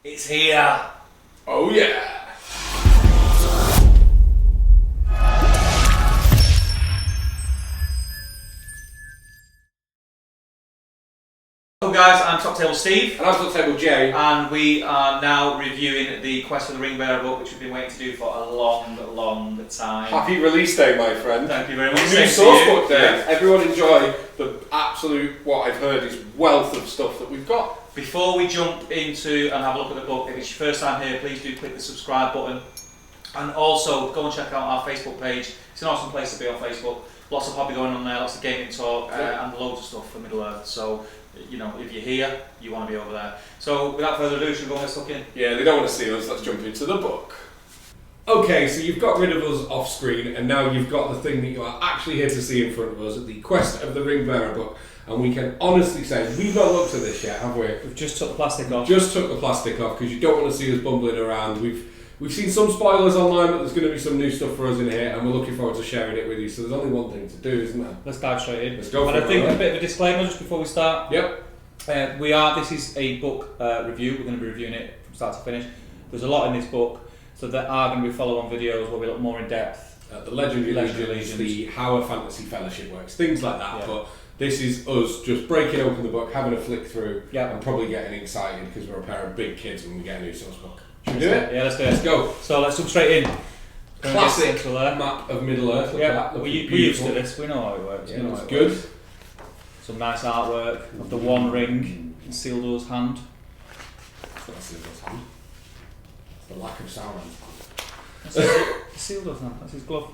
It's here. Oh yeah. Hello guys, I'm Top Table Steve. And I'm Top Table Jay. And we are now reviewing the Quest of the Ringbearer book, which we've been waiting to do for a long time. Happy release day, my friend. Thank you very much. New sourcebook day. Yeah. Everyone enjoy the absolute, what I've heard is wealth of stuff that we've got. Before we jump into and have a look at the book, if it's your first time here, please do click the subscribe button. And also, go and check out our Facebook page. It's an awesome place to be on Facebook. Lots of hobby going on there, lots of gaming talk, and loads of stuff for Middle Earth. So, you know, if you're here, you want to be over there. So, without further ado, should we go and get stuck in? Yeah, they don't want to see us. Let's jump into the book. Okay, so you've got rid of us off screen, and now you've got the thing that you are actually here to see in front of us, the Quest of the Ringbearer book. And we can honestly say, we've not looked at this yet, have we? We've just took the plastic off. Just took the plastic off, because you don't want to see us bumbling around. We've seen some spoilers online, but there's going to be some new stuff for us in here, and we're looking forward to sharing it with you. So there's only one thing to do, isn't there? Let's dive straight in. Let's go for it. And I think a bit of a disclaimer just before we start. Yep. This is a book review. We're going to be reviewing it from start to finish. There's a lot in this book, so there are going to be follow-on videos where we look more in depth. The Legendary Legions, the How a Fantasy Fellowship works, things like that. Yeah. But this is us just breaking open the book, having a flick through, and probably getting excited because we're a pair of big kids when we get a new source book. Should we do it? Yeah, let's do it. Let's go. So let's jump straight in. Classic map of Middle Earth. Yeah, we're used to this. We know how it works. Yeah, it's good. Some nice artwork of the One Ring in Isildur's hand. That's not Isildur's hand. It's the lack of Sauron's hand. Isildur's hand. That's his glove.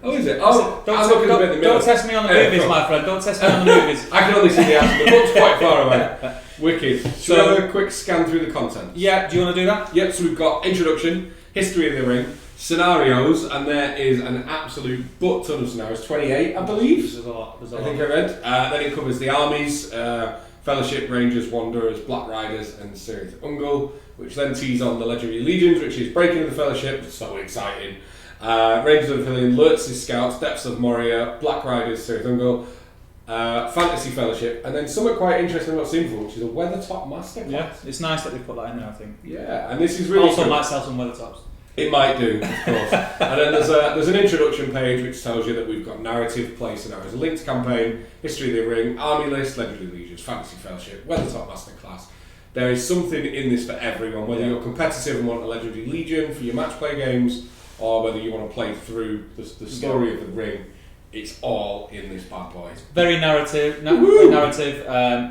Is it? Oh, don't test me on the movies, my friend. Don't test me on the movies. I can only see the answer. The book's quite far away. Wicked. So, we have a quick scan through the content? Yeah, do you want to do that? Yep, so we've got introduction, history of the ring, scenarios, and there is an absolute butt ton of scenarios, 28 I believe. There's a lot. I think I read. Then it covers the armies, Fellowship, Rangers, Wanderers, Black Riders, and Cirith Ungol, which then tees on the Legendary Legions, which is breaking of the Fellowship, so exciting. Rangers of the Pavilion, Lurtz's Scouts, Depths of Moria, Black Riders, Cirith Ungol, Fantasy Fellowship, and then something quite interesting I've not seen before, which is a Weathertop Masterclass. Yeah, it's nice that they've put that in there, I think. Yeah, and this is really also might sell some Weathertops. It might do, of course. And then there's an introduction page which tells you that we've got narrative, play scenarios, a linked campaign, history of the ring, army list, legendary legions, fantasy fellowship, Weathertop Masterclass. There is something in this for everyone, whether you're competitive and want a legendary legion for your match play games, or whether you want to play through the story of the ring. It's all in this bad boy. Very narrative.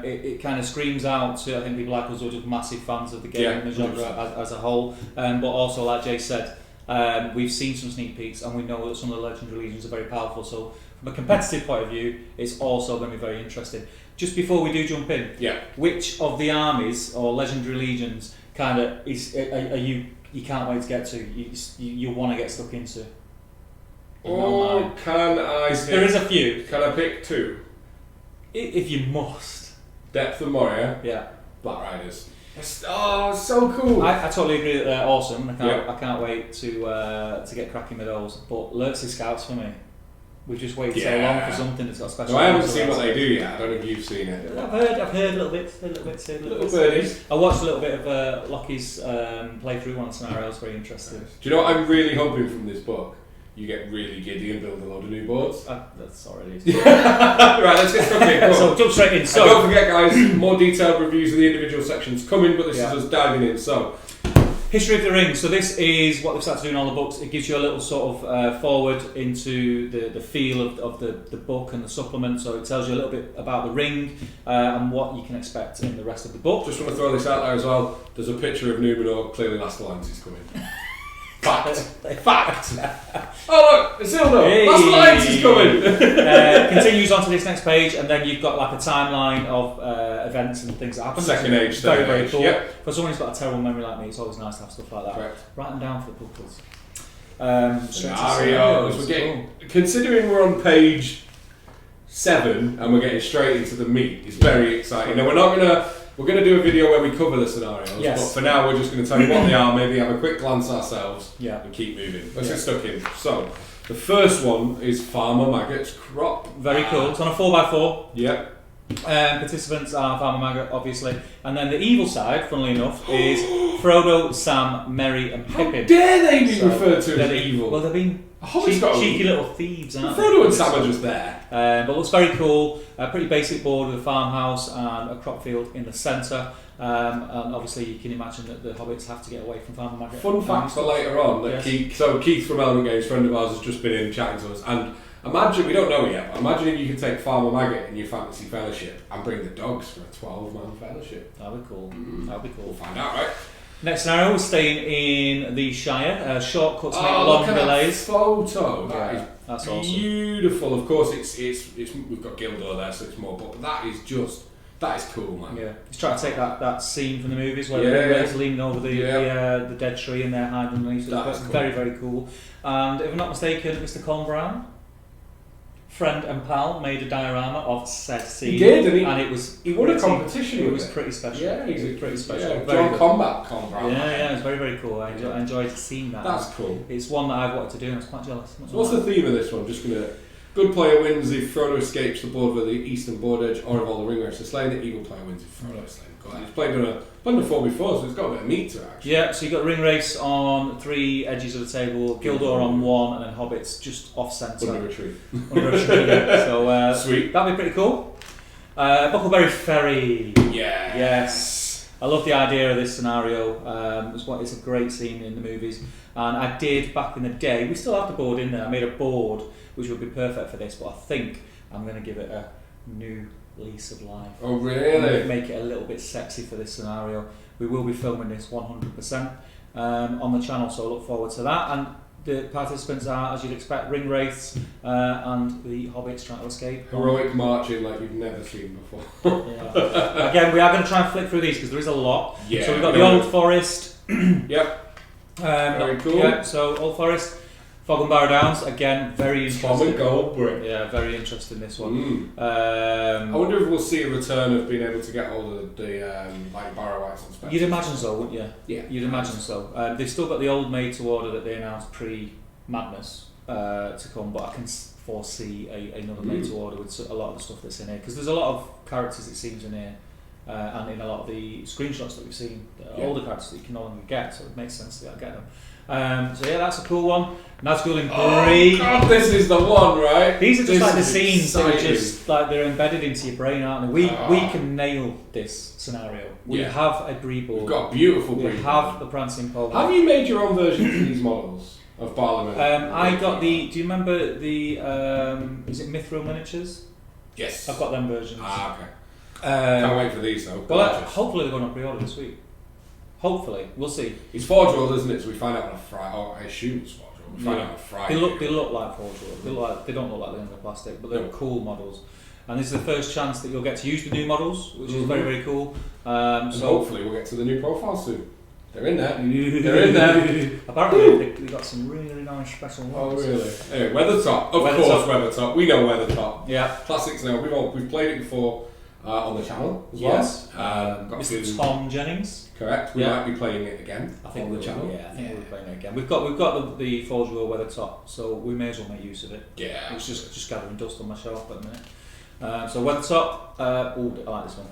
It kind of screams out to, I think, people like us who are just massive fans of the game and the genre as a whole. But also, like Jay said, we've seen some sneak peeks and we know that some of the Legendary Legions are very powerful. So from a competitive point of view, it's also going to be very interesting. Just before we do jump in, which of the armies or Legendary Legions kind of you can't wait to get to? You want to get stuck into? Or can I pick, there is a few. Can I pick two? If you must. Depth of Moria. Yeah. Black Riders. Oh, so cool. I totally agree that they're awesome. I can't wait to get cracking with those. But Lurtz's Scouts for me. We've just waited so long for something that's got special. No, I haven't seen what they do yet. I don't know if you've seen it. I've heard little bits. Little birdies. I watched a little bit of Lockie's playthrough on the scenarios. Very interesting. Nice. Do you know what I'm really hoping from this book? You get really giddy and build a load of new boards. That's already. Right, let's get stuck in. So jump straight in. So and don't forget, guys, more detailed reviews of the individual sections coming, but this is us diving in. So, history of the ring. So this is what they've started to do in all the books. It gives you a little sort of forward into the feel of the book and the supplement. So it tells you a little bit about the ring and what you can expect in the rest of the book. Just want to throw this out there as well. There's a picture of Numenor. Clearly, Last Alliance is coming. Fact. Oh look, Isildur. Hey. Last Alliance is coming. Continues on to this next page, and then you've got like a timeline of events and things that happen. Second age, very cool. Yep. For someone who's got a terrible memory like me, it's always nice to have stuff like that. Correct. Write them down for the puppets. Scenarios. We're getting, considering we're on page 7 and we're getting straight into the meat, it's very exciting. Now we're going to do a video where we cover the scenarios, but for now we're just going to tell you what they are, maybe have a quick glance ourselves, and keep moving. Let's get stuck in. So, the first one is Farmer Maggot's Crop. Very cool. It's on a 4x4. Yep. Participants are Farmer Maggot, obviously, and then the evil side, funnily enough, is Frodo, Sam, Merry, and Pippin. How dare they be referred to as evil? Well, they've been cheeky little thieves, aren't they? Frodo and Sam are just there. But looks very cool. A pretty basic board with a farmhouse and a crop field in the centre. And obviously, you can imagine that the hobbits have to get away from Farmer Maggot. Fun fact for later on that Keith from Element Games, friend of ours, has just been in chatting to us, and imagine, we don't know yet, but imagine if you could take Farmer Maggot in your fantasy fellowship and bring the dogs for a 12-man fellowship. That'd be cool. That'd be cool. We'll find out, right? Next scenario, we're staying in the Shire. Shortcuts make long delays. Photo. That's beautiful. Awesome. Of course, it's we've got Gildor there, so it's more. But that is cool, man. Yeah, he's trying to take that scene from the movies where everybody's leaning over the dead tree and they're hiding underneath. That's cool. Very, very cool. And if I'm not mistaken, Mr. Colin Brown, friend and pal, made a diorama of said scene. He did, and he won a competition. It was pretty special. Yeah, he's pretty special. Yeah, John Combat Colin Brown. Yeah, it was very, very cool. I enjoyed seeing that. That's cool. It's one that I've wanted to do, and I was quite jealous. So what's the theme of this one? Just gonna. Good player wins if Frodo escapes the board with the eastern board edge, or if all the ring wraiths are slain. The evil player wins if Frodo is slain. He's played on a 4 before, so it's got a bit of meat to it, actually. Yeah, so you've got ring wraiths on 3 edges of the table, Gildor on 1, and then hobbits just off centre. Under a tree. So sweet. That'd be pretty cool. Buckleberry Ferry. Yeah. Yes. I love the idea of this scenario. It's a great scene in the movies. And I did, back in the day, we still have the board in there, I made a board which would be perfect for this, but I think I'm going to give it a new lease of life. Oh, really? Make it a little bit sexy for this scenario. We will be filming this 100% on the channel, so look forward to that. And the participants are, as you'd expect, ring wraiths and the hobbits trying to escape. Heroic marching like you've never seen before. Yeah. Again, we are going to try and flick through these because there is a lot. Yeah, so we've got the Old Forest. Yep. Very cool. Yeah, so Old Forest. Fog and Barrow Downs, again, very interesting. Tom and Goldbrick. Yeah, very interesting this one. I wonder if we'll see a return of being able to get hold of the like Barrow-wites and You'd imagine so, wouldn't you? Yeah. You'd imagine so. They've still got the old made to order that they announced pre-Madness to come, but I can foresee another made to order with a lot of the stuff that's in here, because there's a lot of characters, it seems, in here. And in a lot of the screenshots that we've seen, older characters that you can no longer get, so it makes sense to get them. So yeah, that's a cool one. Nazgul in Bree. Oh God, this is the one, right? These are just this like the scenes that are exciting. just like they're embedded into your brain, aren't they? We can nail this scenario. We have a Bree board. We've got a beautiful Bree. We have the Prancing Pole. Have you made your own versions of these models of Parliament? I got the. Do you remember the? Is it Mithril miniatures? Yes. I've got them versions. Okay. Can't wait for these though. Well, hopefully they're going on pre-order this week. Hopefully, we'll see. It's Forge World, isn't it? So we find out on a Friday. Oh, I assume it's Forge World. We find out on a Friday. They look like Forge World. They don't look like they're in the plastic, but they're cool models. And this is the first chance that you'll get to use the new models, which is very, very cool. And hopefully we'll get to the new profiles soon. They're in there. They're in there. Apparently they got some really, really nice special ones. Oh really? Anyway, Weathertop. Of course, Weathertop. We know Weathertop. Yeah. Classics now. We've played it before on the channel as well. Yes. Mr. Tom Jennings. Correct. We might be playing it again. I think we'll be playing it again. We've got the Forge World Weathertop, so we may as well make use of it. Yeah. It's just gathering dust on my shelf at the minute. So Weathertop. I like this one.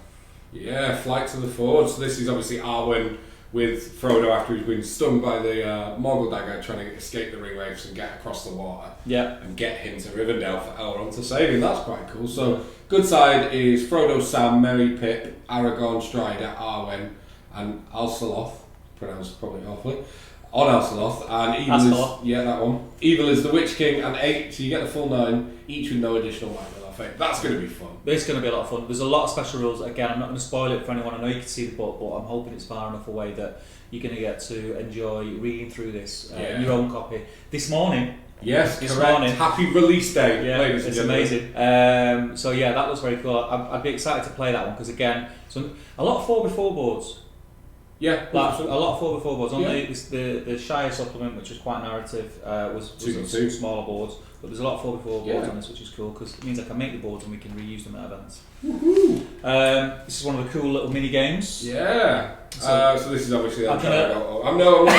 Yeah, Flight to the Forge. So this is obviously Arwen with Frodo after he's been stung by the Morgul dagger, trying to escape the ring wraiths and get across the water. Yeah. And get him to Rivendell for Elrond to save him. That's quite cool. So good side is Frodo, Sam, Merry, Pip, Aragorn, Strider, Arwen, and Alceloth, pronounced probably awfully, on Alceloth. And evil is that one. Evil is the Witch King and 8, so you get the full 9, each with no additional life. That's going to be fun. It's going to be a lot of fun. There's a lot of special rules. Again, I'm not going to spoil it for anyone. I know you can see the book, but I'm hoping it's far enough away that you're going to get to enjoy reading through this in your own copy. This morning. Yes, this correct. morning. Happy release day. Yeah, ladies it's and amazing. So yeah, that looks very cool. I'd be excited to play that one because again, so a lot of 4x4 boards. Yeah, like, a lot of 4x4 boards. On the Shire supplement, which was quite narrative, was some smaller boards. But there's a lot of 4x4 boards on this, which is cool because it means I can make the boards and we can reuse them at events. This is one of the cool little mini games. Yeah. So this is obviously. I'm not.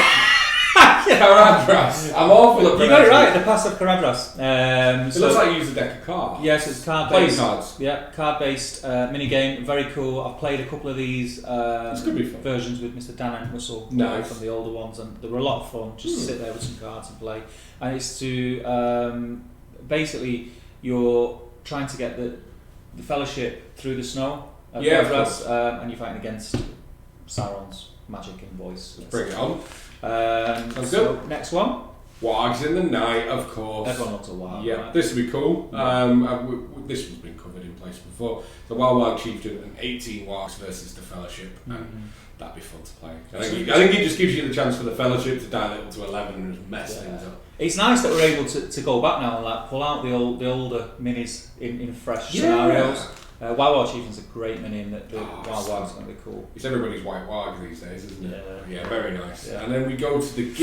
Caradras. I'm awful at You got it right, the Pass of Caradras. It looks like you use a deck of cards. Yes, it's card Playing based. cards. Yeah, card based mini game. Very cool. I've played a couple of these versions with Mr. Dan and Russell from the older ones, and they were a lot of fun. Just sit there with some cards and play. And it's to basically you're trying to get the Fellowship through the snow. And you're fighting against Sauron's magic and voice. Bring it on. Sounds good. Next one. Wargs in the Night, of course. Everyone loves a Warg. Yeah, right? this would be cool. Yeah. This has been covered in place before. The Warg Chieftain and 18 Wargs versus the Fellowship. And that'd be fun to play. I think it just gives you the chance for the Fellowship to dial it up to 11 and just mess things up. It's nice that we're able to go back now and like pull out the older minis in fresh scenarios. Wow Chieftain's a great mini, and the Wow Warg's going to be cool. It's everybody's white Warg these days, isn't it? Yeah, very nice. Yeah. And then we go to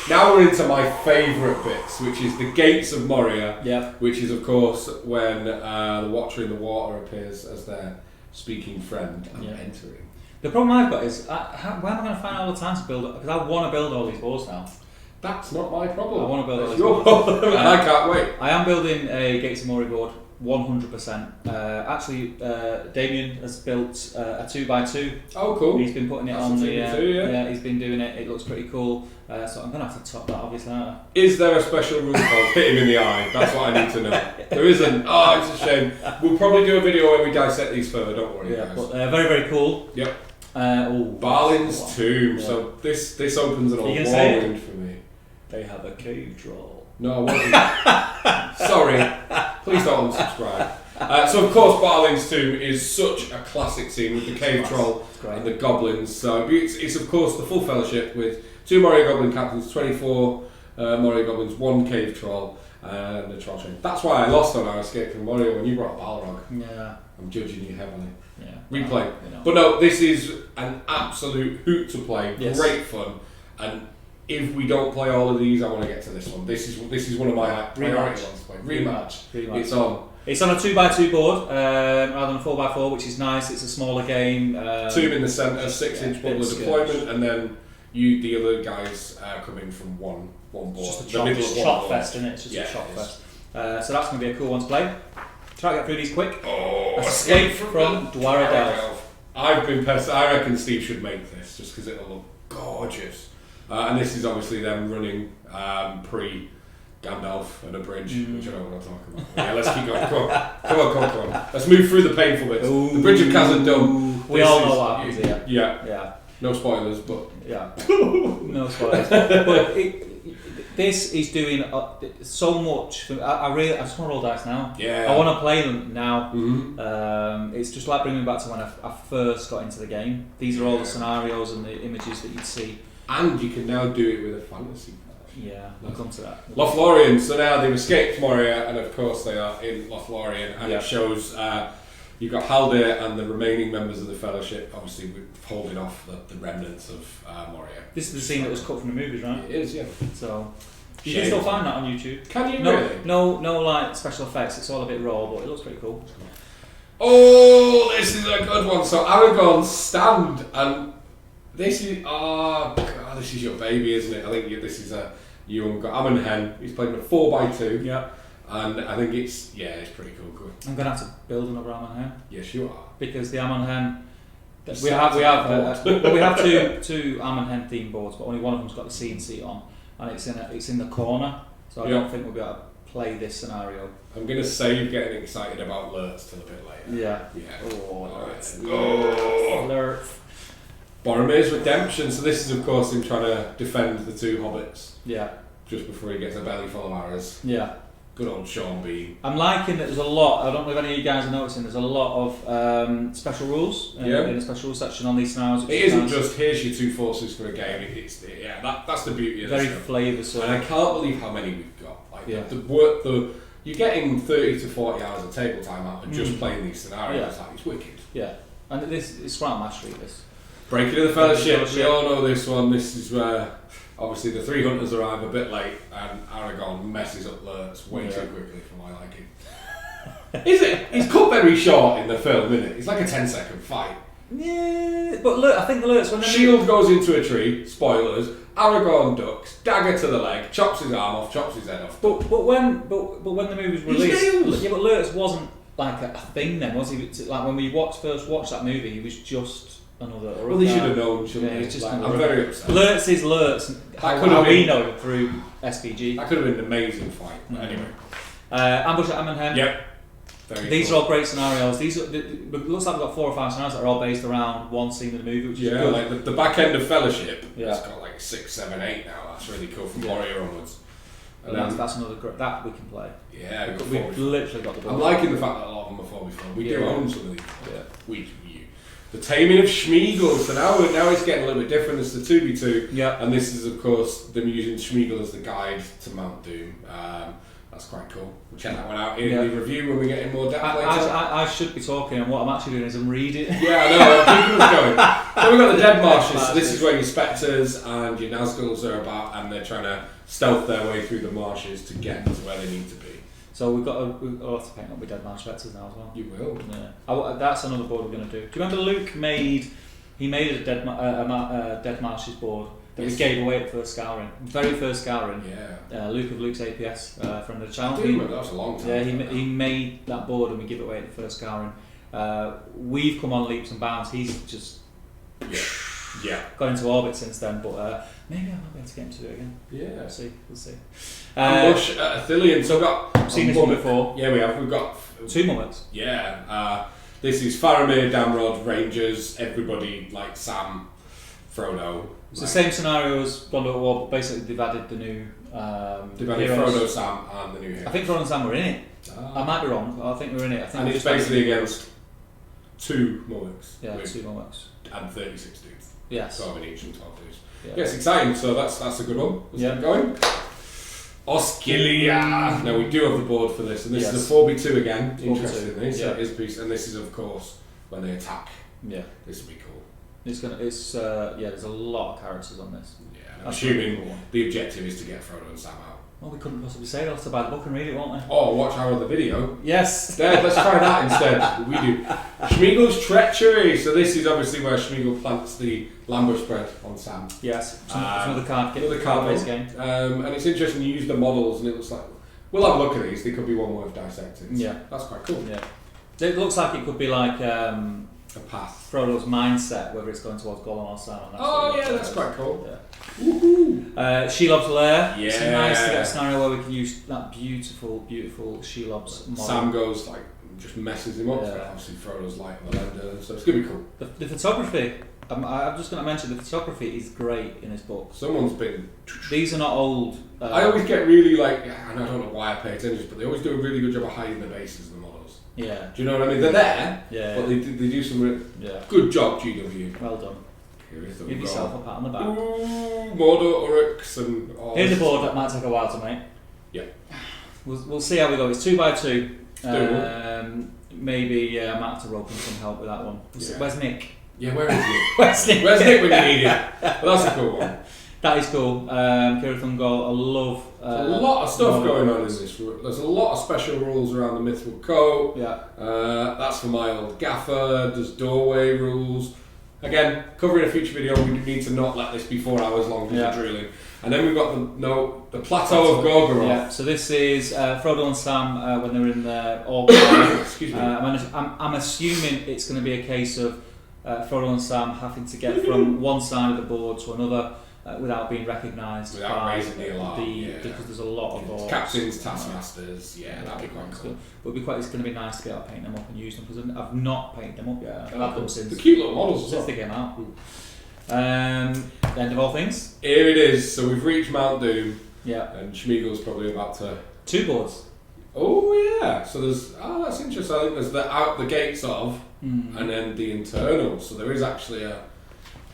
now we're into my favourite bits, which is the Gates of Moria. Yeah. Which is, of course, when the Watcher in the Water appears as their speaking friend and entering. The problem I've got is, where am I going to find all the time to build it? Because I want to build all these boards now. That's not my problem. I want to build all these your problem, and I can't wait. I am building a Gates of Moria board, 100%. Actually, Damien has built a 2x2. Oh, cool. He's been putting it on the... he's been doing it. It looks pretty cool. So I'm going to have to top that, obviously, aren't I? Is there a special rule called hit him in the eye? That's what I need to know. There isn't. Oh, it's a shame. We'll probably do a video where we dissect these further, don't worry, guys. But very, very cool. Yep. Balin's Tomb. Yeah. So this opens an old war wound for me. They have a cave troll. No, I wasn't. Sorry. Please don't unsubscribe. So of course Balin's Tomb is such a classic scene with the cave troll and the goblins. So it's of course the full Fellowship with 2 Moria Goblin captains, 24 Moria Goblins, 1 cave troll, and a troll train. That's why I lost on our Escape from Moria when you brought Balrog. Yeah. I'm judging you heavily. Yeah. Replay. But no, this is an absolute hoot to play. Yes. Great fun. And if we don't play all of these, I want to get to this one. This is one of my priority ones to play. Rematch. It's on. It's on a 2x2 board rather than a 4x4, which is nice. It's a smaller game. Tomb in the centre, 6-inch bubble of deployment, and then the other guys come in from one board. It's just a shot fest, isn't it? It's just a shot fest. So that's going to be a cool one to play. Try to get through these quick. Escape from Dwara Delve. I've been pissed. I reckon Steve should make this just because it'll look gorgeous. And this is obviously them running pre Gandalf and a bridge, which I don't want to talk about. Yeah, let's keep going. Come on. Let's move through the painful bits. The Bridge of Khazad-dûm. We all know what happens here. Yeah. No spoilers, but yeah. No spoilers. But this is doing so much. I just want to roll dice now. Yeah. I want to play them now. It's just like bringing me back to when I first got into the game. These are all the scenarios and the images that you'd see. And you can now do it with a fantasy. Yeah, we'll come to that. Lothlorien. So now they've escaped Moria, and of course they are in Lothlorien, and it shows you've got Haldir and the remaining members of the Fellowship, obviously holding off the remnants of Moria. This is the scene that was cut from the movies, right? It is, yeah. So you can still find that on YouTube. Can you really? No, like special effects. It's all a bit raw, but it looks pretty cool. Oh, this is a good one. So Aragorn's stand, and this is this is your baby, isn't it? I think this is you've got Amon Hen. He's playing a 4x2. Yeah. And I think it's pretty cool. Good. I'm gonna have to build another Amon Hen. Yes, you are. Because the Amon Hen, we have two Amon Hen themed boards, but only one of them's got the CNC on, and it's in the corner. So I don't think we'll be able to play this scenario. I'm gonna save getting excited about Lurtz till a bit later. Yeah. Oh, Lurtz. Boromir's Redemption. So this is of course him trying to defend the 2 hobbits. Yeah. Just before he gets a belly full of arrows. Yeah. Good old Sean Bean. I'm liking that there's a lot, I don't know if any of you guys are noticing, there's a lot of special rules in the special rules section on these scenarios. It isn't just here's your 2 forces for a game. That's the beauty of this. Very flavoursome. And I can't believe how many we've got. You're getting 30 to 40 hours of table time out of just playing these scenarios. It's wicked. Yeah, and this is Smart Mastery. This Breaking of the Fellowship. We all know this one. This is where obviously the 3 hunters arrive a bit late, and Aragorn messes up Lurtz way too quickly for my liking. Is it? He's cut very short in the film, isn't it? It's like a 10-second fight. Yeah, but look, I think the lurks when they Shield goes into a tree. Spoilers. Aragorn ducks. Dagger to the leg. Chops his arm off. Chops his head off. But when the movie was released, yeah, but lurks wasn't like a thing then, was he? Like when we first watched that movie, he was just another. Well, they should have known, shouldn't yeah, they? Just like, I'm very upset. Lurks is lurks. How we know it through SBG. That could have been an amazing fight. But anyway. Ambush at Ammenheim. Yep. These are all great scenarios. It looks like we've got 4 or 5 scenarios that are all based around one scene of the movie, which is good. Like the back end of Fellowship. Yeah. It's got like 6, 7, 8 now. That's really cool from Warrior onwards. And that's another great that we can play. Yeah, we've literally got the ball. I'm liking the fact that a lot of them are 4v4. We do own some of these. Yeah. The Taming of Schmeagol. So now it's getting a little bit different. It's the 2v2. Yeah. And this is of course them using Schmeagol as the guide to Mount Doom. That's quite cool. We'll check that one out in the review when we get in more depth later. I should be talking, and what I'm actually doing is I'm reading. Yeah, I know. Keep us going. So we've got the Dead Marshes. So this is where your Spectres and your Nazguls are about, and they're trying to stealth their way through the marshes to get to where they need to be. So we'll have to paint up with Dead Marsh Spectres now as well. You will. Yeah. That's another board we're going to do. Do you remember Luke made a Dead Marshes board that we gave away at first scouring? Very first scouring. Yeah. Luke of Luke's APS from the channel. That was a long time. Yeah, he made that board and we give it away at the first scouring. We've come on leaps and bounds. He's just got into orbit since then, but maybe I might be able to get him to do it again. Yeah. We'll see. Ambush at Athelion. So we've got seen this one before. Yeah, we have. We've got 2 Mummets. Yeah. This is Faramir, Damrod, Rangers, everybody like Sam, Frodo. It's the same scenario as Gondor at War, but basically they've added the new they've added heroes. Frodo, Sam and the new heroes. I think Frodo and Sam were in it. I might be wrong, but I think they were in it. And it's basically against 2 Mummets. Yeah, 2 Mummets. And 36 dudes. Yes. 12 in each and 12 dudes. Yeah, it's exciting, so that's a good one. Let's keep going. Osgiliath. Now we do have the board for this, and this is a 4v2 again, interestingly. So it is a piece, and this is of course when they attack. Yeah. This will be cool. There's a lot of characters on this. Yeah, I'm assuming the objective is to get Frodo and Sam out. Well, we couldn't possibly say. They'll have to buy the book and read it, won't they? Or watch our other video. Yes. There, let's try that instead. We do. Schmeagol's Treachery. So this is obviously where Schmeagol plants the Lambush spread on Sam. Yes. It's another card based game. And it's interesting, you use the models and it looks like... We'll have a look at these. They could be one worth dissecting. Yeah. That's quite cool. Yeah. It looks like it could be like... a path. Frodo's mindset, whether it's going towards Gollum or Sam. That's quite cool. Yeah. Shelob's Lair. Yeah. It's nice to get a scenario where we can use that beautiful Shelob's model. Sam goes like, just messes him up. Obviously Frodo's light on the lender, so it's going to be cool. The photography, I'm just going to mention the photography is great in this book. Someone's been... These are not old. I always get really like, and I don't know why I pay attention, but they always do a really good job of hiding the bases of the models. Yeah. Do you know what I mean? They're there, but they do some good job, GW. Well done. Give yourself a pat on the back. Ooh, Mordor, Uruks and... Here's a board that might take a while to make. Yeah. We'll see how we go. It's 2x2. Maybe I might have to rope in some help with that one. Yeah. Where's Nick? Yeah, where is Nick? Where's Nick? Where's Nick when you need him? Well, that's a cool one. That is cool. Kira Thungol, I love... There's a lot of stuff going on in this. There's a lot of special rules around the Mithril Coat. Yeah. That's for my old gaffer. There's doorway rules. Again, covering a future video, we need to not let this be 4 hours long because we're drilling. And then we've got the Plateau of Gorgoroth. Yeah, so this is Frodo and Sam when they're in the Orc. Excuse me. I'm assuming it's going to be a case of Frodo and Sam having to get from one side of the board to another without being recognised. Without raising the alarm. Because there's a lot of orcs. Captains, taskmasters, that'd be quite cool. But it's going to be nice to be able to paint them up and use them because I've not painted them up yet. I've had them since. The cute little models since they came out. The end of all things. Here it is. So we've reached Mount Doom. Yeah. And Schmeagol's probably about to... 2 boards. Oh yeah. So there's... that's interesting. I think there's the out the gates of and then the internal. So there is actually a...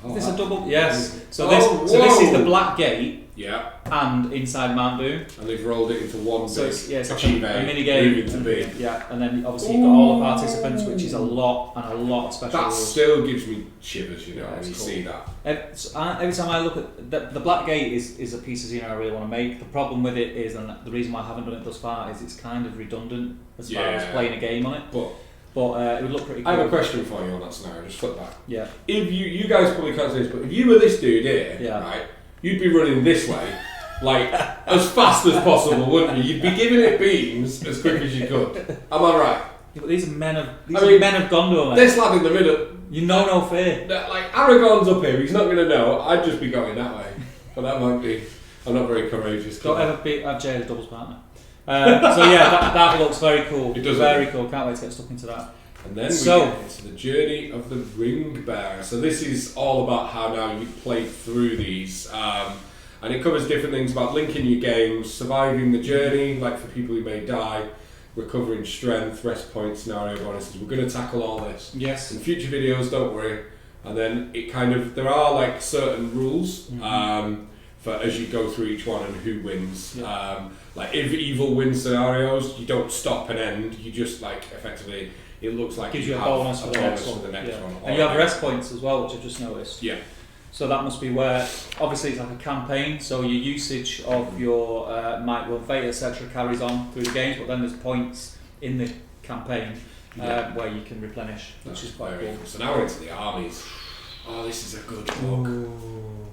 Is this a double? Yes. So this is the Black Gate. Yeah. And inside Mount Doom. And they've rolled it into one so it's like a mini game. To be. Yeah. And then obviously you've got all the participants, which is a lot of special that rules. Still gives me shivers, when you see that. Every time I look at the Black Gate is a piece of scenery I really want to make. The problem with it is, and the reason why I haven't done it thus far, is it's kind of redundant as far as playing a game on it. But But it would look pretty cool. I have a question for you on that scenario, just flip back. Yeah. If you guys probably can't say this, but if you were this dude here, right, you'd be running this way, like, as fast as possible, wouldn't you? You'd be giving it beams as quick as you could. Am I right? Yeah, but these are men of Gondor, mate. This lad in the middle... You know no fear. Like, Aragorn's up here, he's not going to know. I'd just be going that way. But that might be... I'm not very courageous. Don't ever have Jay as doubles partner. So yeah, that looks very cool. It does. Very cool. Can't wait to get stuck into that. And then we get into the journey of the Ringbearer. So this is all about how now you play through these. And it covers different things about linking your games, surviving the journey, like for people who may die, recovering strength, rest points, scenario bonuses. We're going to tackle all this. Yes. In future videos, don't worry. And then it kind of, there are like certain rules for as you go through each one and who wins. Yeah. Like if evil win scenarios, you don't stop and end. You just like effectively, it looks like gives you a bonus for the next one. And you have rest points as well, which I've just noticed. Yeah. So that must be where, obviously it's like a campaign, so your usage of your might, will, fate, etc. carries on through the games, but then there's points in the campaign where you can replenish, which is quite cool. So now we're into the armies. Oh, this is a good book.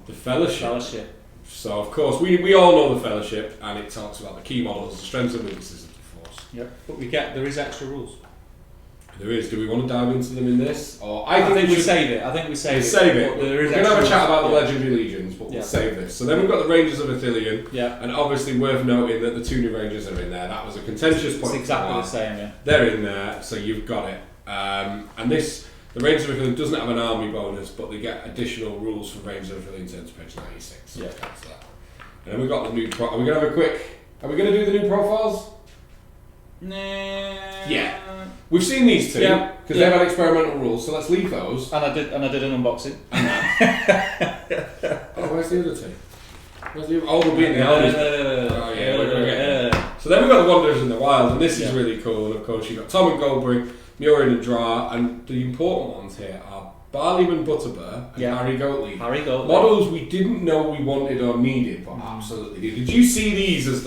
The Fellowship. So of course, we all know the Fellowship, and it talks about the key models, the strengths and weaknesses of the Force. Yep, but there is extra rules. There is. Do we want to dive into them in this? Or I think we save it. We'll save it. We're going to have a chat about the Legendary Legions, but we'll save this. So then we've got the Rangers of Ithilien, and obviously worth noting that the 2 new Rangers are in there. That was a contentious point. It's exactly the same, yeah. They're in there, so you've got it. And this, the Rangers of Ithilien doesn't have an army bonus, but they get additional rules for Rangers of Ithilien turn to page 96. So that's that. And then we've got the new. Are we going to have a quick? Are we going to do the new profiles? Nah. Yeah. We've seen these two because they've had experimental rules, so let's leave those. And I did an unboxing. Oh, where's the other two? Oh, they'll be in the armies. Oh yeah. So then we've got the Wanderers in the Wild, and this is really cool. And of course you've got Tom and Goldberg, Murin and Dra, and the important ones here are Barleyman Butterbur and Harry Goatleaf. Models we didn't know we wanted or needed, but absolutely did. Did you see these as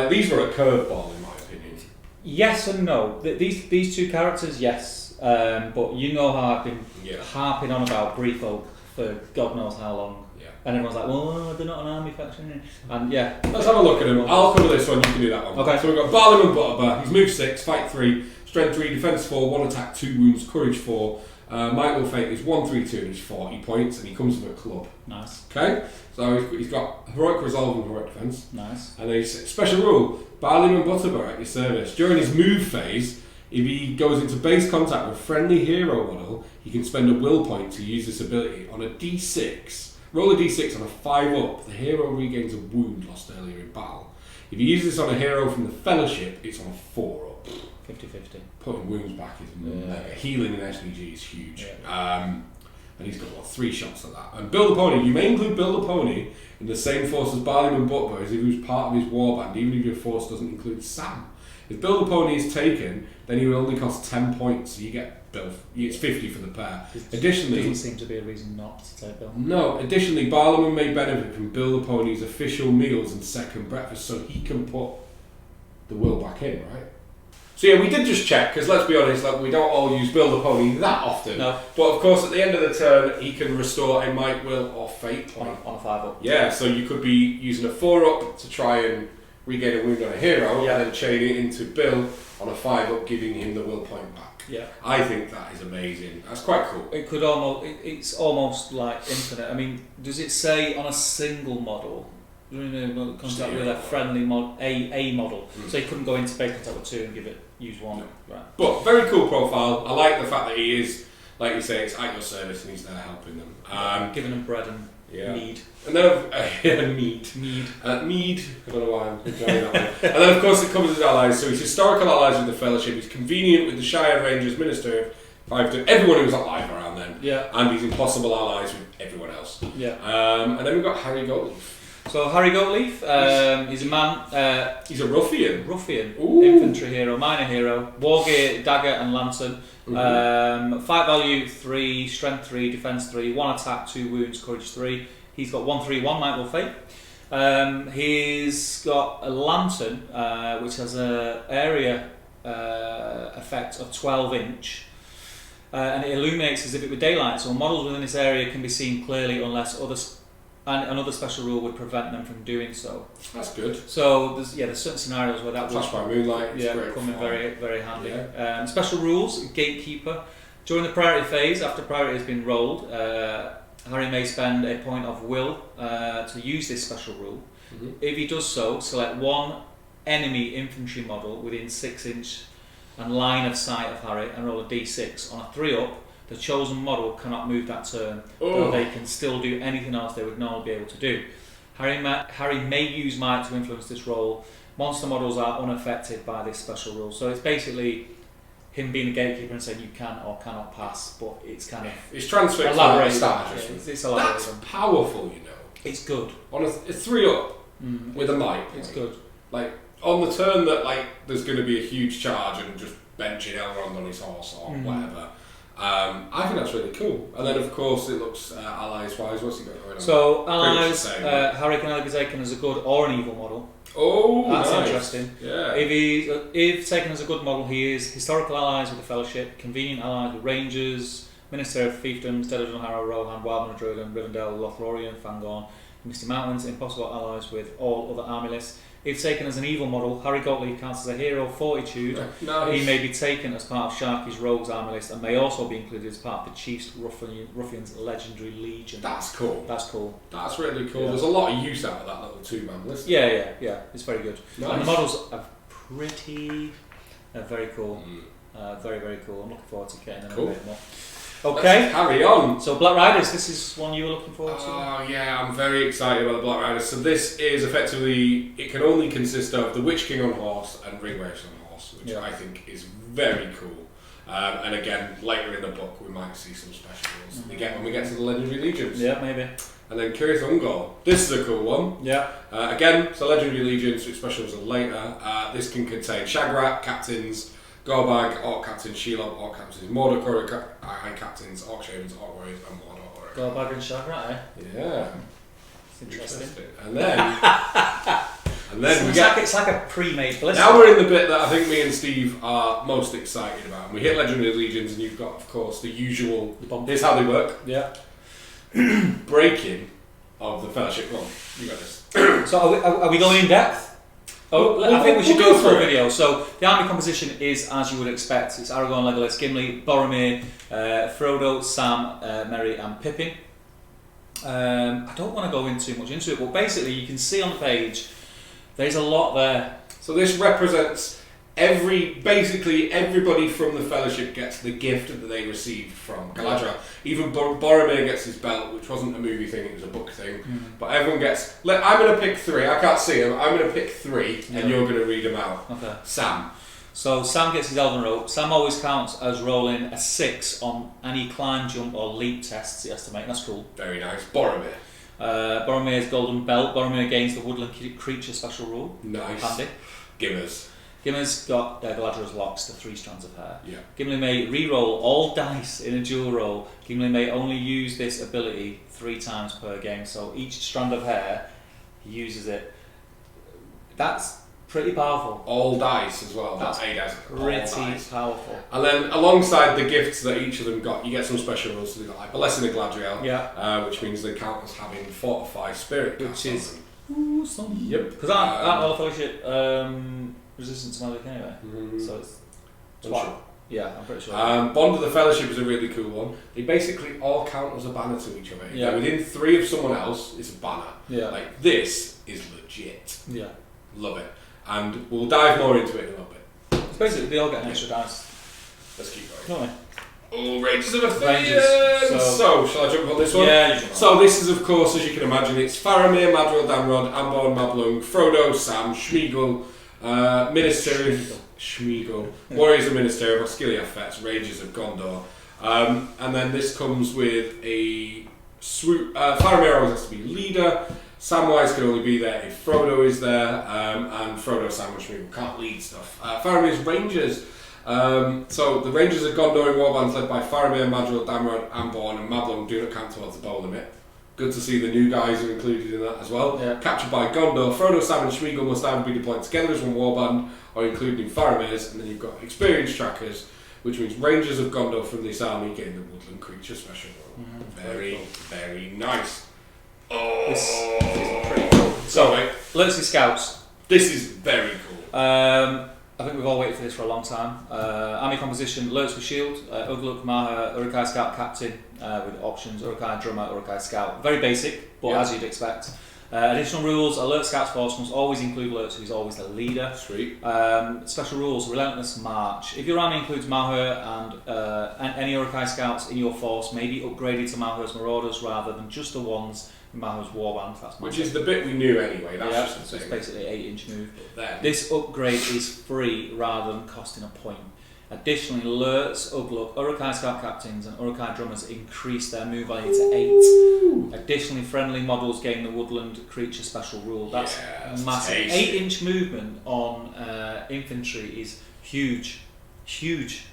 these were a curveball in my opinion? Yes and no. These 2 characters, yes. But you know how I've been harping on about Briefolk for God knows how long. Yeah. And everyone's like, well, they're not an army faction. And let's have a look at them. I'll cover this one, you can do that one. Okay. So we've got Barleyman Butterbur. He's move 6, fight 3, strength 3, defense 4, 1 attack, 2 wounds, courage 4. Might Will Fate is 132 and he's 40 points, and he comes with a club. Nice. Okay, so he's got heroic resolve and heroic defense. Nice. And a special rule: Barleyman Butterbur at your service during his move phase. If he goes into base contact with a friendly hero model, he can spend a will point to use this ability on a D6. Roll a D6 on a 5 up. The hero regains a wound lost earlier in battle. If you use this on a hero from the Fellowship, it's on a 4 up. 50-50. Putting wounds back is healing in SBG is huge. And he's got 3 shots at that. And Build a Pony, you may include Build a Pony in the same force as Barleyman Butterbur as if he was part of his warband, even if your force doesn't include Sam. If Build a Pony is taken, then he will only cost 10 points, so you get it's 50 for the pair. Additionally, doesn't seem to be a reason not to take Bill. No, additionally, Barleyman may benefit from Build a Pony's official meals and second breakfast, so he can put the will back in, right? So yeah, we did just check, because let's be honest, we don't all use Build a Pony that often. No. But of course, at the end of the turn, he can restore a Might, Will, or Fate point. On a 5 up. Yeah, so you could be using a 4 up to try and regain a wound on a hero, and then chain it into Bill on a 5 up, giving him the will point back. Yeah. I think that is amazing. That's quite cool. It could it's almost like infinite. I mean, does it say on a single model? Contact with a friendly a model, so he couldn't go into base contact with 2 and use 1. No. Right. But very cool profile. I like the fact that he is, like you say, it's at your service and he's there helping them, giving them bread and mead. And then mead. Mead. I don't know why I'm enjoying that one. And then of course it covers his allies. So he's historical allies with the Fellowship. He's convenient with the Shire Rangers, Minister, everyone who was alive around then. Yeah. And he's impossible allies with everyone else. Yeah. And then we've got Harry Goatleaf. So Harry Goatleaf, he's a man. He's a ruffian. Infantry hero, minor hero, war gear, dagger and lantern. Fight value 3, strength 3, defense 3, 1 attack, 2 wounds, courage 3. He's got 131 Might Will Fate. He's got a lantern which has a area effect of 12-inch. And it illuminates as if it were daylight, so models within this area can be seen clearly unless another special rule would prevent them from doing so. That's good. So there's certain scenarios where that Flash by moonlight is great come in fun. very, very handy. Yeah. Special rules, gatekeeper. During the priority phase, after priority has been rolled, Harry may spend a point of will to use this special rule. Mm-hmm. If he does so, select one enemy infantry model within 6-inch and line of sight of Harry and roll a d6. On a 3-up, the chosen model cannot move that turn, though they can still do anything else they would normally be able to do. Harry may use might to influence this roll. Monster models are unaffected by this special rule. So it's basically him being a gatekeeper and saying you can or cannot pass, but it's kind of it's transferred elaborated. It's elaborated. That's powerful, you know. It's good. On a 3-up with a might. It's good. Like on the turn that like there's going to be a huge charge and just benching Elrond on his horse or whatever. I think that's really cool. And then of course it looks allies wise. What's he got going on? So allies, Harry can either be taken as a good or an evil model. Oh, that's nice. interesting. Yeah. If taken as a good model, he is historical allies with the Fellowship, convenient allies with Rangers, Minister of Fiefdoms, Deladon, Harrow, Rohan, Wildman, Druidan, Rivendell, Lothlorien, Fangorn, Misty Mountains, impossible allies with all other army lists. If taken as an evil model, Harry Gottlieb counts as a hero of fortitude. Nice. He may be taken as part of Sharky's Rogues army list and may also be included as part of the Chief's Ruffians Legendary Legion. That's cool. That's cool. That's really cool. Yeah. There's a lot of use out of that little 2-man list. Yeah. It's very good. Nice. And the models are very cool. Very, very cool. I'm looking forward to getting them a bit more. Okay. Let's carry on. So Black Riders, this is one you were looking forward to? Oh yeah, I'm very excited about the Black Riders. So this is effectively, it can only consist of the Witch King on horse and Ringbearers on horse, which I think is very cool. And again, later in the book we might see some special rules when we get to the Legendary Legions. Yeah, maybe. And then Cirith Ungol. This is a cool one. Yeah. Again, it's a Legendary Legions, which specials are later. This can contain Shagrat, captains, Gorbag, Orc captains, Shelob, Orc captains, Mordor, Eye captains, Orc shavens, Orc warriors, and Mordor. Gorbag and Shagrat, eh? Yeah. It's interesting. And then we get. It's like a pre-made blister. Now we're in the bit that I think me and Steve are most excited about. And we hit Legendary Legions, and you've got, of course, the usual. Here's how they work. Yeah. Breaking of the Fellowship. Well, you got this. So are we going in depth? I think we should go through a video. So the army composition is as you would expect. It's Aragorn, Legolas, Gimli, Boromir, Frodo, Sam, Merry, and Pippin. I don't want to go too much into it, but basically you can see on the page there's a lot there. So this represents basically everybody from the Fellowship gets the gift that they received from Galadriel. Even Boromir gets his belt, which wasn't a movie thing, it was a book thing. But everyone gets. I'm going to pick 3. I can't see them. I'm going to pick 3, and you're going to read them out. Okay. Sam. So Sam gets his Elven Rope. Sam always counts as rolling a 6 on any climb, jump, or leap tests he has to make. That's cool. Very nice. Boromir. Boromir's Golden Belt. Boromir gains the Woodland Creature special rule. Nice. Handy. Gimmers. Gimli's got Galadriel's locks, the 3 strands of hair. Yeah. Gimli may re-roll all dice in a dual roll. Gimli may only use this ability 3 times per game, so each strand of hair, he uses it. That's pretty powerful. All dice as well. That's pretty powerful. And then alongside the gifts that each of them got, you get some special rules. So they've got like Blessing of Galadriel, which means they count as having Fortify Spirit. Which is awesome. Yep. Because aren't all the Fellowship resistant to magic anyway? So it's sure. Yeah, I'm pretty sure. Bond of the Fellowship is a really cool one. They basically all count as a banner to each other. Yeah. Within 3 of someone else, it's a banner. Yeah. Like this is legit. Yeah. Love it. And we'll dive more into it in a little bit. It's basically they all get an extra dice. Let's keep going. Don't Oh, Rangers of Athenians! Rangers. So, shall I jump on this one? Yeah, you jump on. So this is, of course, as you can imagine, it's Faramir, Madril, Damrod, Amborn, Mablung, Frodo, Sam, Schmeagol, Minister of Schmeagol, Warriors of Minister of Osgiliath Fets, Rangers of Gondor. And then this comes with a swoop. Faramir always has to be leader. Samwise can only be there if Frodo is there, and Frodo, Sam, and Schmeagol can't lead stuff. Faramir's Rangers. So the Rangers of Gondor in warbands led by Faramir, Madril, Damrod, Amborn, and Mablung do not count towards the bow limit. Good to see the new guys are included in that as well. Yeah. Captured by Gondor, Frodo, Sam and Smeagol must either be deployed together as one warband or included in Faramir's, and then you've got experience trackers, which means Rangers of Gondor from this army gain the Woodland Creature special role. Very, very nice. Oh, This is pretty cool. So, Lurtzy Scouts. This is very cool. I think we've all waited for this for a long time. Army composition: Lurtz with shield, Ugluk, Maha, Uruk-hai Scout Captain with options, Uruk-hai Drummer, Uruk-hai Scout. Very basic, but as you'd expect. Additional rules: Alert Scouts force must always include Lurtz, who's always the leader. Sweet. Special rules: Relentless March. If your army includes Maha and any Uruk-hai Scouts in your force may be upgraded to Maha's Marauders rather than just the ones in Maha's Warband. Which is the bit we knew anyway. That's just the so thing. it's basically an 8-inch move. Then, This upgrade is free rather than costing a point. Additionally, Lurtz, Ugluk, Uruk-hai Scout Captains and Uruk-hai Drummers increase their move value to 8. Additionally, friendly models gain the Woodland Creature special rule. That's massive. 8-inch movement on infantry is huge. Huge.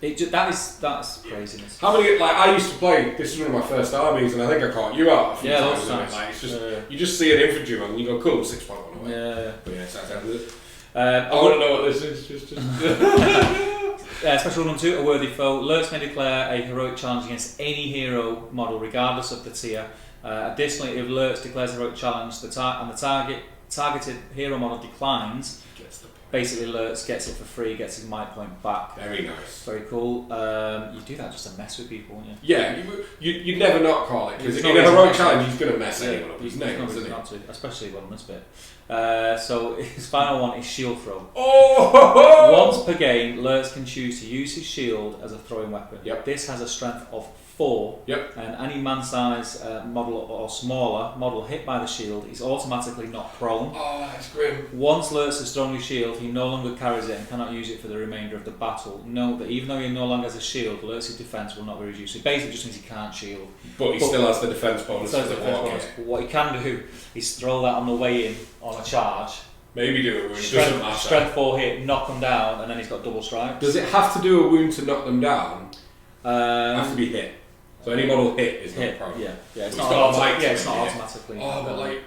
That's craziness. how many? Like I used to play. This is one of my first armies, and I think I caught you out a few times. Lots of times. Like it's just you just see an infantryman and you go, cool, 6.1 away. Yeah. But yeah, it's I want to know what this is. Just. Special rule number 2, a worthy foe. Lurtz may declare a heroic challenge against any hero model, regardless of the tier. Additionally, if Lurtz declares a heroic challenge, the targeted hero model declines. Basically, Lurtz gets it for free, gets his might point back. Very nice. Very cool. You do that just to mess with people, wouldn't you? Yeah, you'd never not call it, because in a heroic challenge, he's going to mess anyone up. His name, isn't not to, especially on this bit. So his final one is shield throw. Oh! Once per game, Lurtz can choose to use his shield as a throwing weapon. Yep. This has a strength of 4. Yep. And any man-size model or smaller model hit by the shield is automatically not prone. Oh, that's grim. Once Lurtz has thrown his shield, he no longer carries it and cannot use it for the remainder of the battle. Note that even though he no longer has a shield, Lurtz's defense will not be reduced. It basically just means he can't shield. But he still has the defense bonus. What he can do is throw that on the way in on a charge. Maybe do a wound. Doesn't matter. Strength 4 hit, knock him down, and then he's got double strikes. Does it have to do a wound to knock them down? Have to be hit. So any model hit is not prone. Yeah. It's Well, not it's not it's not automatically. Oh, but like,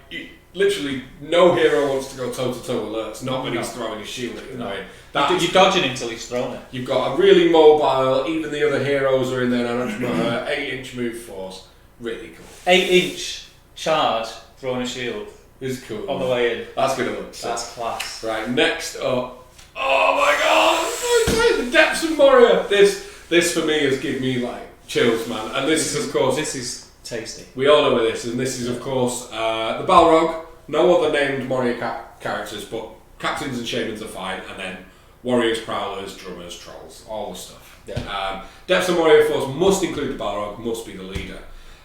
literally, no hero wants to go toe to toe with Lurtz. Not when he's throwing his shield at you. No. You're You're dodging him until he's thrown it. You've got a really mobile. Even the other heroes are in there. 8-inch move force. Really cool. 8-inch charge throwing a shield This is cool. on the way in. That's gonna look sick. That's class. Right, next up. Oh my god! I'm so excited. The Depths of Moria. This for me has given me like chills, man. And this is of course. This is tasty. We all know this, and this is of course the Balrog. No other named Moria characters, but captains and shamans are fine, and then warriors, prowlers, drummers, trolls, all the stuff. Yeah. Depths of Moria force must include the Balrog, must be the leader.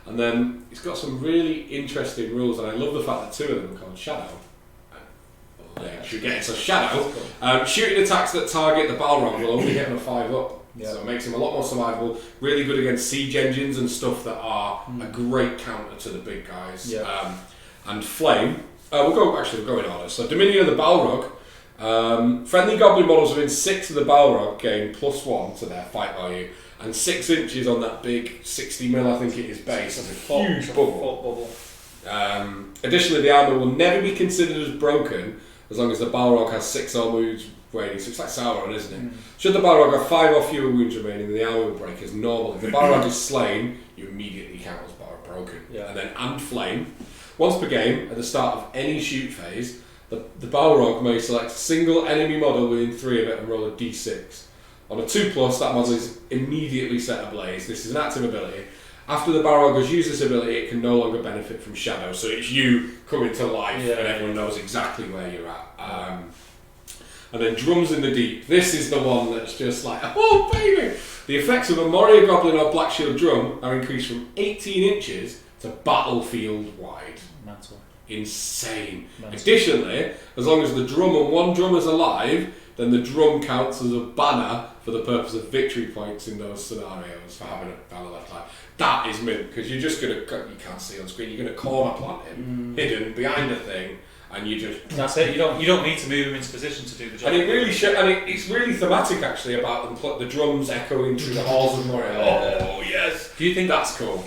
And then it's got some really interesting rules, and I love the fact that 2 of them are called Shadow. Should get into Shadow. Shooting attacks that target the Balrog will only hit on a 5-up. Yeah. So it makes him a lot more survivable. Really good against siege engines and stuff that are a great counter to the big guys. Yeah. And Flame. We'll go in order. So Dominion of the Balrog. Friendly Goblin models within 6 of the Balrog gain +1 to their fight value. And 6 inches on that big 60mm, I think it is, base. It's a huge bubble. Additionally, the armour will never be considered as broken as long as the Balrog has 6 or wounds remaining. So it's like Sauron, isn't it? Should the Balrog have 5 or fewer wounds remaining, then the armour will break as normal. If the Balrog is slain, you immediately count as broken. Yeah. And then Flame. Once per game, at the start of any shoot phase, the Balrog may select a single enemy model within 3 of it and roll a d6. On a 2+, that model is immediately set ablaze. This is an active ability. After the Balrog has used this ability, it can no longer benefit from Shadow. So it's you coming to life, and everyone knows exactly where you're at. And then Drums in the Deep. This is the one that's just like, oh baby! The effects of a Moria Goblin or Black Shield Drum are increased from 18 inches to battlefield wide. Mental. Insane. Mental. Additionally, as long as the drum and one drummer's alive, then the drum counts as a banner for the purpose of victory points in those scenarios for having a banner left line. That is mint, because you're just going to, you can't see on screen, you're going to corner plant him, hidden behind a thing, and you just... That's it, you don't need to move him into position to do the job. And it really it's really thematic actually about the drums echoing through the halls of Moria. Oh yes! Do you think that's cool?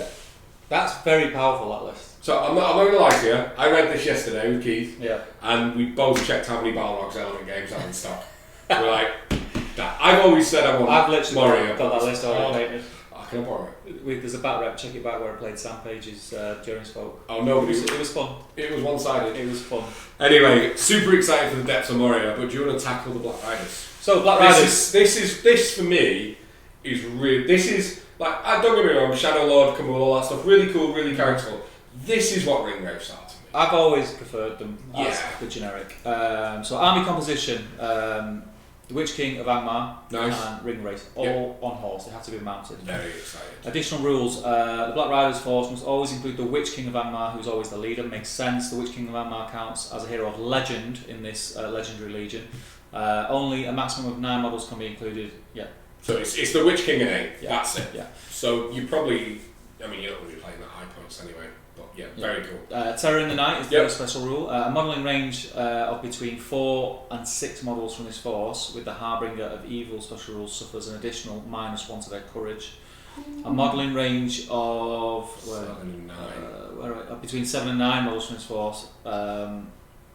That's very powerful, that list. So I'm not going to lie to you. I read this yesterday with Keith, and we both checked how many Balrogs element games are in stock. We're like, I've always said I want. I've literally Warrior, got that list already painted. Can I borrow it? There's a back rep. Check it back where I played Sam Page's during Spoke. Oh no, it was fun. It was one-sided. It was fun. Anyway, super excited for the depths of Moria, but do you want to tackle the Black Riders? So Black Riders. This for me is really. This is like, don't get me wrong, Shadow Lord, Kamul, all that stuff, really cool, really characterful. This is what Ringwraiths are to me. I've always preferred them as the generic. So army composition, the Witch King of Angmar and Ringwraith, all on horse. They have to be mounted. Very excited. Additional rules: the Black Riders force must always include the Witch King of Angmar, who's always the leader. Makes sense. The Witch King of Angmar counts as a hero of legend in this legendary legion. Only a maximum of 9 models can be included. So it's the Witch King and 8. That's it. Yeah. So you probably, you're not going to be playing that high points anyway. But very cool. Terror in the Night is the first special rule. A modelling range of between 4 and 6 models from this force, with the Harbinger of Evil special rules suffers an additional -1 to their courage. A modelling range of between 7 and 9 models from this force,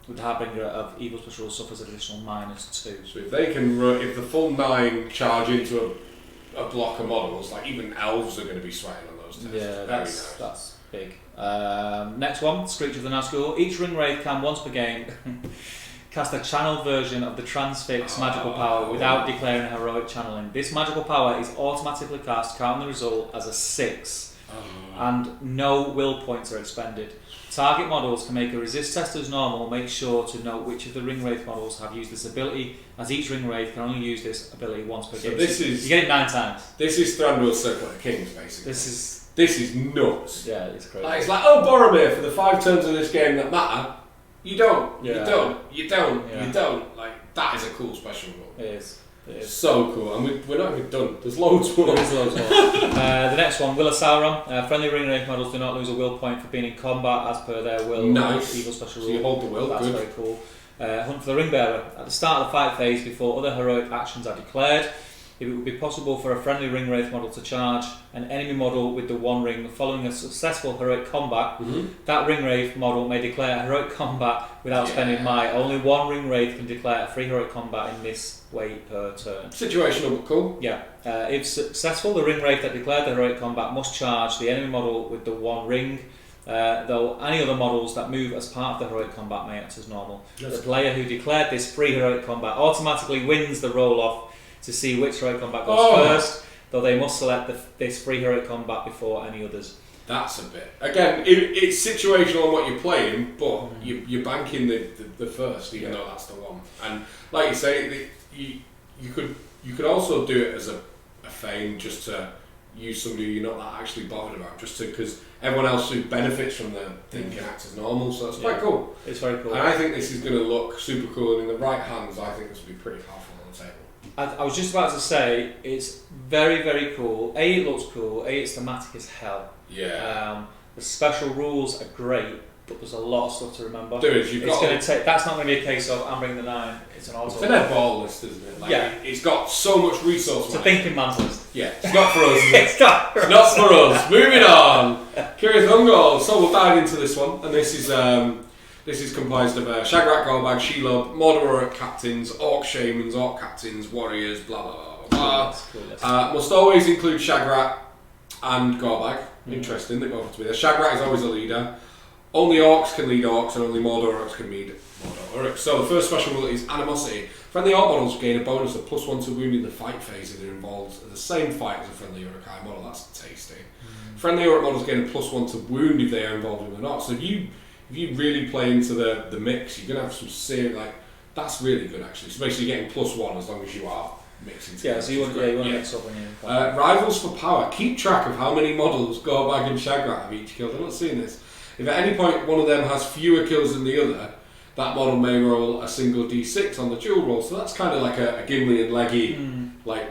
with the Harbinger of Evil special rules suffers an additional -2. So if they can if the full 9 charge into a block of models, like even elves are going to be sweating on those tests. Yeah, that's big. Next one, Screech of the Nazgul. Each Ringwraith can once per game cast a channeled version of the Transfix magical power without declaring a heroic channeling. This magical power is automatically cast, counting the result as a 6, and no will points are expended. Target models can make a resist test as normal. Make sure to note which of the Ringwraith models have used this ability, as each Ringwraith can only use this ability once per game. You get it 9 times. This is Thranduil's Circlet of Kings, basically. This is nuts. Yeah, it's crazy. It's like, Boromir, for the 5 turns of this game that matter, you don't. You don't. Like, that is a cool special rule. It is. So cool, and we're not even done. There's loads more. The next one, Will of Sauron. Friendly Ringwraith models do not lose a will point for being in combat as per their will. Nice. Evil special rule. So you hold the will. That's good. Very cool. Hunt for the Ringbearer. At the start of the fight phase, before other heroic actions are declared, if it would be possible for a friendly Ringwraith model to charge an enemy model with the 1 ring following a successful heroic combat, that Ringwraith model may declare a heroic combat without spending might. Only 1 Ringwraith can declare a free heroic combat in this way per turn. Situational but cool. Yeah. If successful, the Ringwraith that declared the heroic combat must charge the enemy model with the 1 ring, though any other models that move as part of the heroic combat may act as normal. The player who declared this free heroic combat automatically wins the roll-off to see which heroic combat goes first, though they must select this free heroic combat before any others. That's a bit. Again, it's situational on what you're playing, but you're banking the first, even though that's the one. And like you say, you could also do it as a feign, just to use somebody you're not that actually bothered about, just because everyone else who benefits from the thing can act as normal. So it's quite cool. It's very cool. And I think this is going to look super cool, and in the right hands, I think this will be pretty powerful on the table. I was just about to say, it's very, very cool. It looks cool. It's thematic as hell. Yeah. The special rules are great, but there's a lot of stuff to remember. That's not going to be a case of I'm bringing the 9. It's an auto. It's an ball list, isn't it? It's got so much resource. It's a thinking man's list. Yeah, it's not for us. It's not for us. Not for us. Moving on. Kirith Ungol. So we'll dive into this one, and this is comprised of Shagrat, Golbag, Shelob, Mordor captains, Orc shamans, Orc captains, warriors, blah blah blah blah. Must always include Shagrat and Golbag. Interesting, they both have to be there. Shagrat is always a leader. Only Orcs can lead Orcs, and only Mordor Orcs can lead Mordor Orcs. So the first special rule is Animosity. Friendly Orc models gain a bonus of +1 to wound in the fight phase if they're involved in the same fight as a friendly Uruk-hai model. That's tasty. Friendly Orc models gain a +1 to wound if they are involved in the knot. So if you really play into the mix, you're going to have some serious, that's really good actually. So basically you're getting +1 as long as you are mixing together. Yeah, so you want to mix up when you're Rivals for power. Keep track of how many models Gorbag and Shagrat have each killed. I'm not seeing this. If at any point one of them has fewer kills than the other, that model may roll a single d6 on the dual roll. So that's kind of like a Gimli and Leggy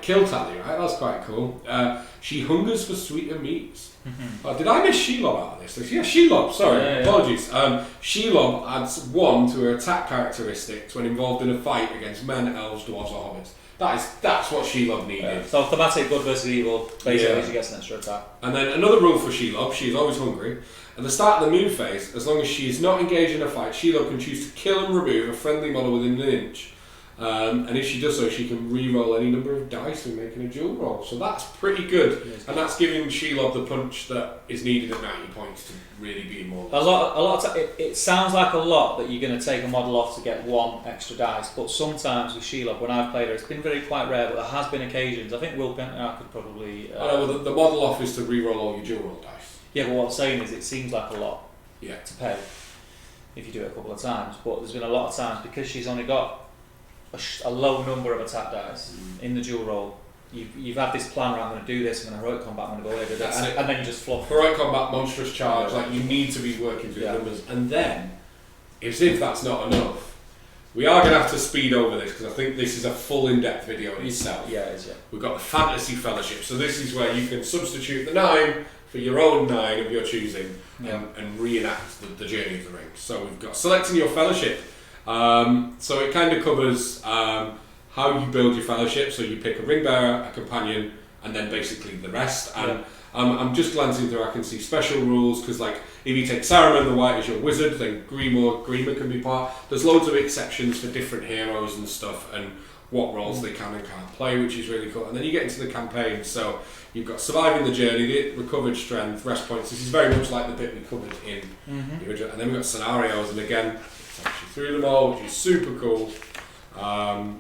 kill tally, right? That's quite cool. She hungers for sweeter meats. Did I miss Shelob out of this? Yeah, Shelob, sorry, apologies. Shelob adds 1 to her attack characteristics when involved in a fight against men, elves, dwarves or hobbits. That's what Shelob needed. Yeah. So thematic good versus evil, basically she gets an extra attack. And then another rule for Shelob, she is always hungry. At the start of the moon phase, as long as she is not engaged in a fight, Shelob can choose to kill and remove a friendly model within an inch. And if she does so, she can re-roll any number of dice when making a dual roll. So that's pretty good. And that's giving Shelob the punch that is needed at 90 points to really be more. A lot of it sounds like a lot that you're going to take a model off to get one extra dice, but sometimes with Shelob, when I've played her, it's been quite rare, but there has been occasions. I think Will Penton could probably... I know, well, the model off is to re-roll all your dual roll dice. Yeah, but what I'm saying is it seems like a lot to pay if you do it a couple of times, but there's been a lot of times, because she's only got a low number of attack dice in the dual roll. You've had this plan where I'm going to do this, I'm going to heroic combat, I'm going to go over and then you just fluff. Heroic combat, monstrous charge, like you need to be working through the numbers. And then, as if that's not enough, we are going to have to speed over this because I think this is a full in-depth video in itself. Yeah, it is, yeah. We've got the Fantasy Fellowship, so this is where you can substitute the 9 for your own 9 of your choosing and reenact the Journey of the Ring. So we've got selecting your fellowship. So it kind of covers how you build your fellowship. So you pick a ring bearer, a companion, and then basically the rest. And I'm just glancing through. I can see special rules because, like, if you take Saruman the White as your wizard, then Grima can be part. There's loads of exceptions for different heroes and stuff, and what roles they can and can't play, which is really cool. And then you get into the campaign. So you've got surviving the journey, the recovered strength, rest points. This is very much like the bit we covered in the original. And then we've got scenarios, and again, it's actually through them all, which is super cool. I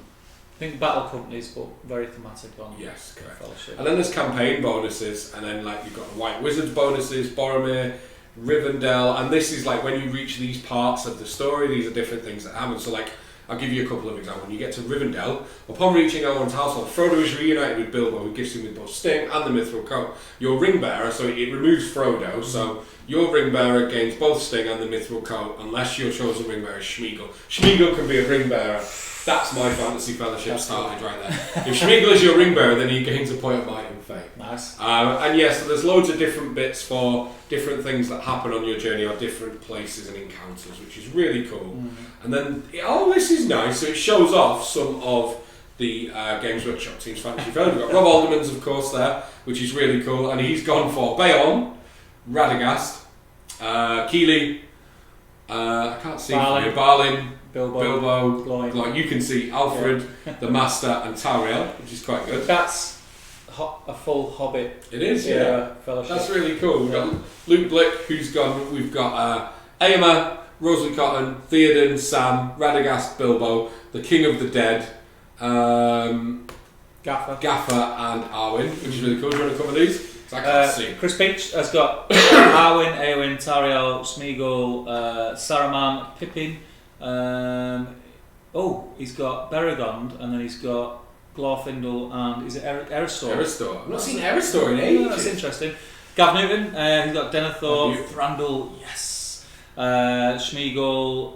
think battle companies, but very thematic on. Yes, correct. Fellowship. And then there's campaign bonuses, and then like you've got the White Wizards bonuses, Boromir, Rivendell, and this is like when you reach these parts of the story, these are different things that happen. So like, I'll give you a couple of examples. When you get to Rivendell, upon reaching Elrond's household, Frodo is reunited with Bilbo, who gives him with both Sting and the Mithril Coat. Your ring bearer, so it removes Frodo, so your ring bearer gains both Sting and the Mithril Coat, unless your chosen ring bearer is Schmeagol. Schmeagol can be a ring bearer. That's my Fantasy Fellowship started right there. If Schmeagol is your ring bearer, then he gains a point of might and fate. Nice. And so there's loads of different bits for different things that happen on your journey or different places and encounters, which is really cool. And then, this is nice. So it shows off some of the Games Workshop team's Fantasy Fellowship. We've got Rob Alderman's, of course, there, which is really cool. And he's gone for Beorn, Radagast, Keeley, I can't see Balin, Bilbo, like you can see Alfred, the Master, and Tauriel, which is quite good. That's a full Hobbit. It is, fellowship. That's really cool. We've got Luke Blick, who's gone. We've got Aemma, Rosalie Cotton, Theoden, Sam, Radagast, Bilbo, the King of the Dead, Gaffer, and Arwen, which is really cool. Do you want to cover these? I can't see. Chris Peach has got Arwen, Eowyn, Tauriel, Smeagol, Saruman, Pippin. He's got Beregond, and then he's got Glorfindel, and is it Eristor? Eristor. I've not seen Eristor in ages. That's interesting. Gav Newton, he's got Denethor, Thranduil, yes. Schmeagol,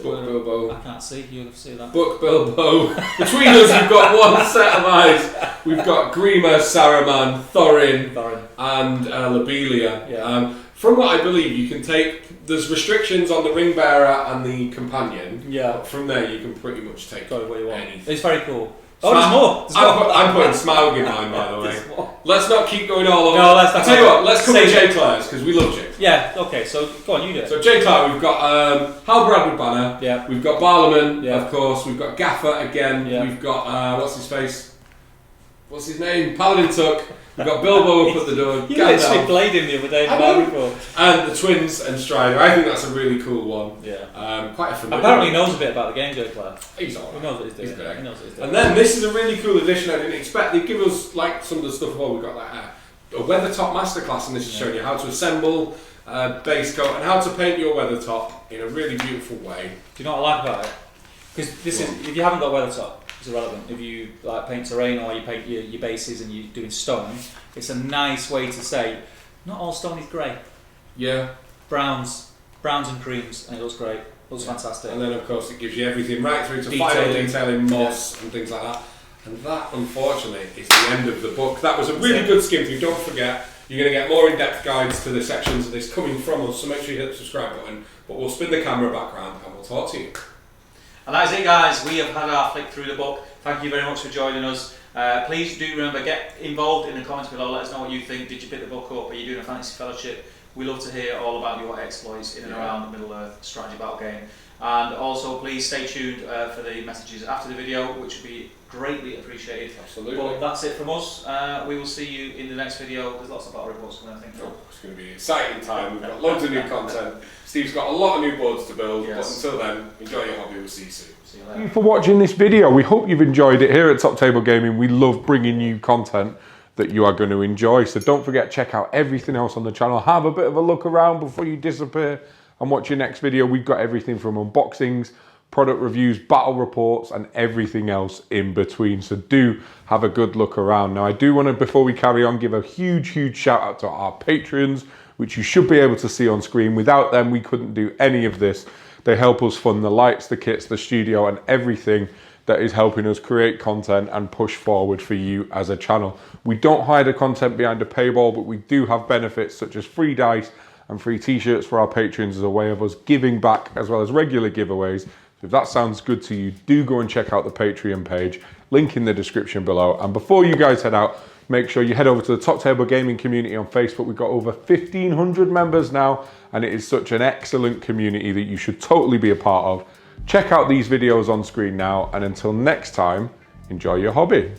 Book Bilbo. I can't see, you'll see that. Book Bilbo. Between us, we've got one set of eyes. We've got Grima, Saruman, Thorin, and Lobelia. Yeah. From what I believe, you can take. There's restrictions on the ring bearer and the companion. Yeah. But from there, you can pretty much take what you want. Anything. It's very cool. There's more. I'm putting Smaug in mine, by the way. Let's not keep going all over. No, let's not. I'll tell you what. Let's cover J. Claire's because we love J. Yeah. Okay. So go on, you do it. So J. Claire, we've got Halbrand with Banner. Yeah. We've got Barlaman, of course. We've got Gaffer again. Yeah. We've got what's his face? What's his name? Paladin Tuck. We've got Bilbo up at the door. You literally played him the other day in the and the twins and Strider. I think that's a really cool one. Yeah. Quite a familiar. Apparently he knows a bit about the game, J. Claire. He's alright. He knows what he's doing. He knows what he's doing. And then this is a really cool addition I didn't expect. They give us like some of the stuff. Well, we've got like a Weathertop masterclass, and this is showing you how to assemble base coat and how to paint your Weathertop in a really beautiful way. Do you know what I like about it? Because this is, if you haven't got Weathertop, it's irrelevant. If you like paint terrain or you paint your bases and you're doing stone, it's a nice way to say, not all stone is grey. Yeah. Browns and creams, and it looks great. It looks fantastic. And then of course it gives you everything right through to final detailing, moss and things like that. And that, unfortunately, is the end of the book. That was a really good skim through. Don't forget, you're going to get more in-depth guides to the sections of this coming from us, so make sure you hit the subscribe button. But we'll spin the camera back around and we'll talk to you. And that is it, guys. We have had our flick through the book. thank you very much for joining us. Please do remember, get involved in the comments below. Let us know what you think. Did you pick the book up? Are you doing a fantasy fellowship? We love to hear all about your exploits in and around Middle-earth strategy battle game. And also, please stay tuned for the messages after the video, which would be greatly appreciated. Absolutely. But that's it from us. We will see you in the next video. There's lots of battle reports coming, I think. Oh, it's going to be an exciting time. We've got loads of new content. Steve's got a lot of new boards to build. Yes. But until then, enjoy your hobby. We'll see you soon. See you later. Thank you for watching this video. We hope you've enjoyed it. Here at Top Table Gaming, we love bringing you content that you are going to enjoy. So don't forget, check out everything else on the channel. Have a bit of a look around before you disappear and watch your next video. We've got everything from unboxings, product reviews, battle reports, and everything else in between. So do have a good look around. Now, I do want to, before we carry on, give a huge shout out to our patrons, which you should be able to see on screen. Without them, we couldn't do any of this. They help us fund the lights, the kits, the studio, and everything that is helping us create content and push forward for you as a channel. We don't hide the content behind a paywall, but we do have benefits such as free dice and free t-shirts for our patrons as a way of us giving back, as well as regular giveaways. So if that sounds good to you, do go and check out the Patreon page, link in the description below. And before you guys head out, make sure you head over to the Top Table Gaming community on Facebook. We've got over 1,500 members now, and it is such an excellent community that you should totally be a part of. Check out these videos on screen now, and until next time, enjoy your hobby.